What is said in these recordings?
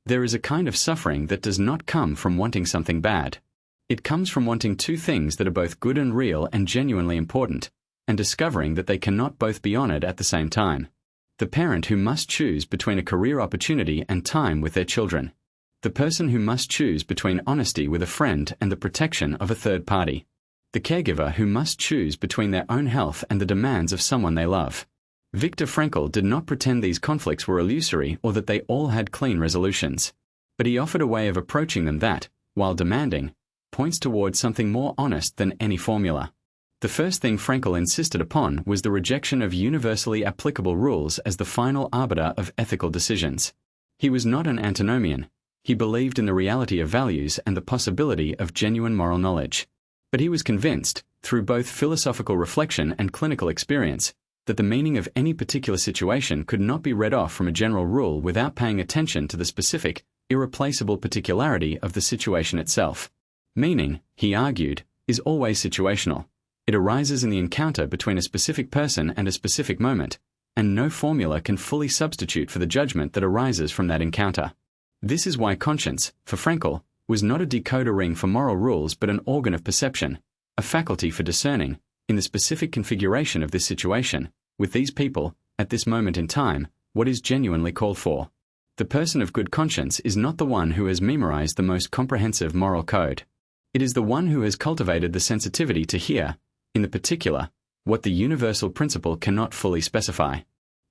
There is a kind of suffering that does not come from wanting something bad. It comes from wanting two things that are both good and real and genuinely important, and discovering that they cannot both be honored at the same time. The parent who must choose between a career opportunity and time with their children. The person who must choose between honesty with a friend and the protection of a third party. The caregiver who must choose between their own health and the demands of someone they love. Viktor Frankl did not pretend these conflicts were illusory or that they all had clean resolutions. But he offered a way of approaching them that, while demanding, points towards something more honest than any formula. The first thing Frankl insisted upon was the rejection of universally applicable rules as the final arbiter of ethical decisions. He was not an antinomian. He believed in the reality of values and the possibility of genuine moral knowledge. But he was convinced, through both philosophical reflection and clinical experience, that the meaning of any particular situation could not be read off from a general rule without paying attention to the specific, irreplaceable particularity of the situation itself. Meaning, he argued, is always situational. It arises in the encounter between a specific person and a specific moment, and no formula can fully substitute for the judgment that arises from that encounter. This is why conscience, for Frankl, was not a decoder ring for moral rules but an organ of perception, a faculty for discerning, in the specific configuration of this situation, with these people, at this moment in time, what is genuinely called for. The person of good conscience is not the one who has memorized the most comprehensive moral code. It is the one who has cultivated the sensitivity to hear, in the particular, what the universal principle cannot fully specify.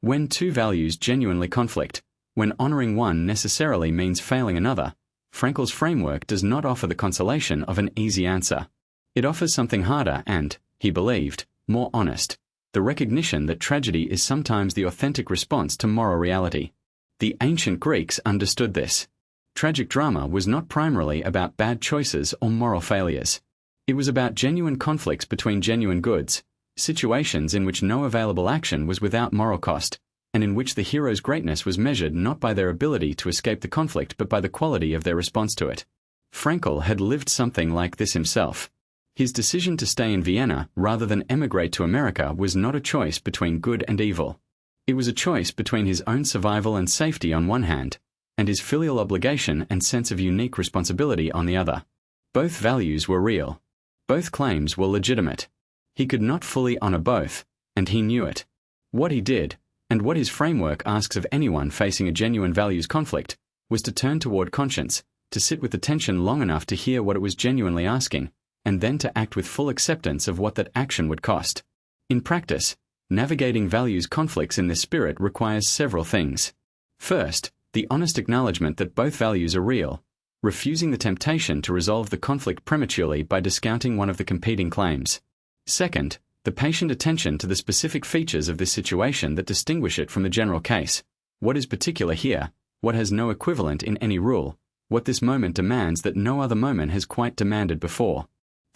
When two values genuinely conflict, when honoring one necessarily means failing another, Frankl's framework does not offer the consolation of an easy answer. It offers something harder and, he believed, more honest, the recognition that tragedy is sometimes the authentic response to moral reality. The ancient Greeks understood this. Tragic drama was not primarily about bad choices or moral failures. It was about genuine conflicts between genuine goods, situations in which no available action was without moral cost, and in which the hero's greatness was measured not by their ability to escape the conflict but by the quality of their response to it. Frankl had lived something like this himself. His decision to stay in Vienna rather than emigrate to America was not a choice between good and evil. It was a choice between his own survival and safety on one hand, and his filial obligation and sense of unique responsibility on the other. Both values were real. Both claims were legitimate. He could not fully honor both, and he knew it. What he did, and what his framework asks of anyone facing a genuine values conflict, was to turn toward conscience, to sit with the tension long enough to hear what it was genuinely asking, and then to act with full acceptance of what that action would cost. In practice, navigating values conflicts in this spirit requires several things. First, the honest acknowledgement that both values are real, refusing the temptation to resolve the conflict prematurely by discounting one of the competing claims. Second, the patient attention to the specific features of this situation that distinguish it from the general case. What is particular here, what has no equivalent in any rule, what this moment demands that no other moment has quite demanded before.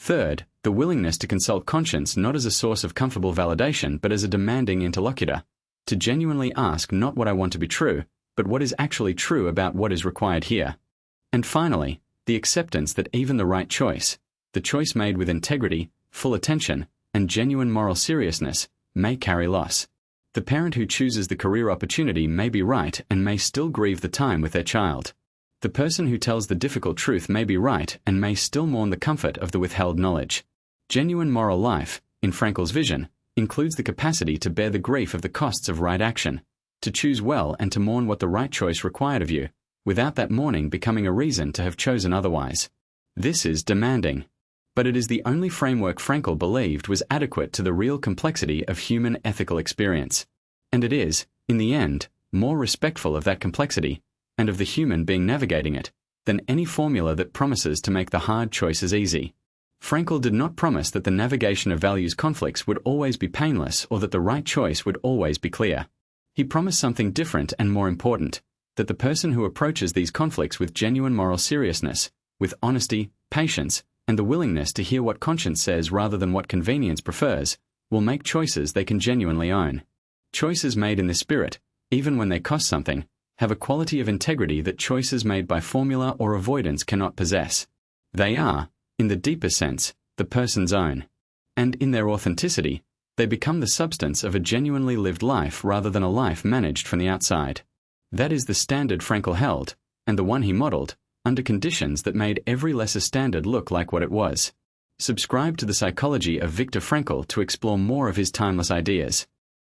Third, the willingness to consult conscience not as a source of comfortable validation but as a demanding interlocutor, to genuinely ask not what I want to be true, but what is actually true about what is required here. And finally, the acceptance that even the right choice, the choice made with integrity, full attention, and genuine moral seriousness, may carry loss. The parent who chooses the career opportunity may be right and may still grieve the time with their child. The person who tells the difficult truth may be right and may still mourn the comfort of the withheld knowledge. Genuine moral life, in Frankl's vision, includes the capacity to bear the grief of the costs of right action, to choose well and to mourn what the right choice required of you, without that mourning becoming a reason to have chosen otherwise. This is demanding. But it is the only framework Frankl believed was adequate to the real complexity of human ethical experience. And it is, in the end, more respectful of that complexity, and of the human being navigating it, than any formula that promises to make the hard choices easy. Frankl did not promise that the navigation of values conflicts would always be painless or that the right choice would always be clear. He promised something different and more important, that the person who approaches these conflicts with genuine moral seriousness, with honesty, patience, and the willingness to hear what conscience says rather than what convenience prefers, will make choices they can genuinely own. Choices made in this spirit, even when they cost something, have a quality of integrity that choices made by formula or avoidance cannot possess. They are, in the deeper sense, the person's own. And in their authenticity, they become the substance of a genuinely lived life rather than a life managed from the outside. That is the standard Frankl held, and the one he modeled, under conditions that made every lesser standard look like what it was. Subscribe to The Psychology of Viktor Frankl to explore more of his timeless ideas.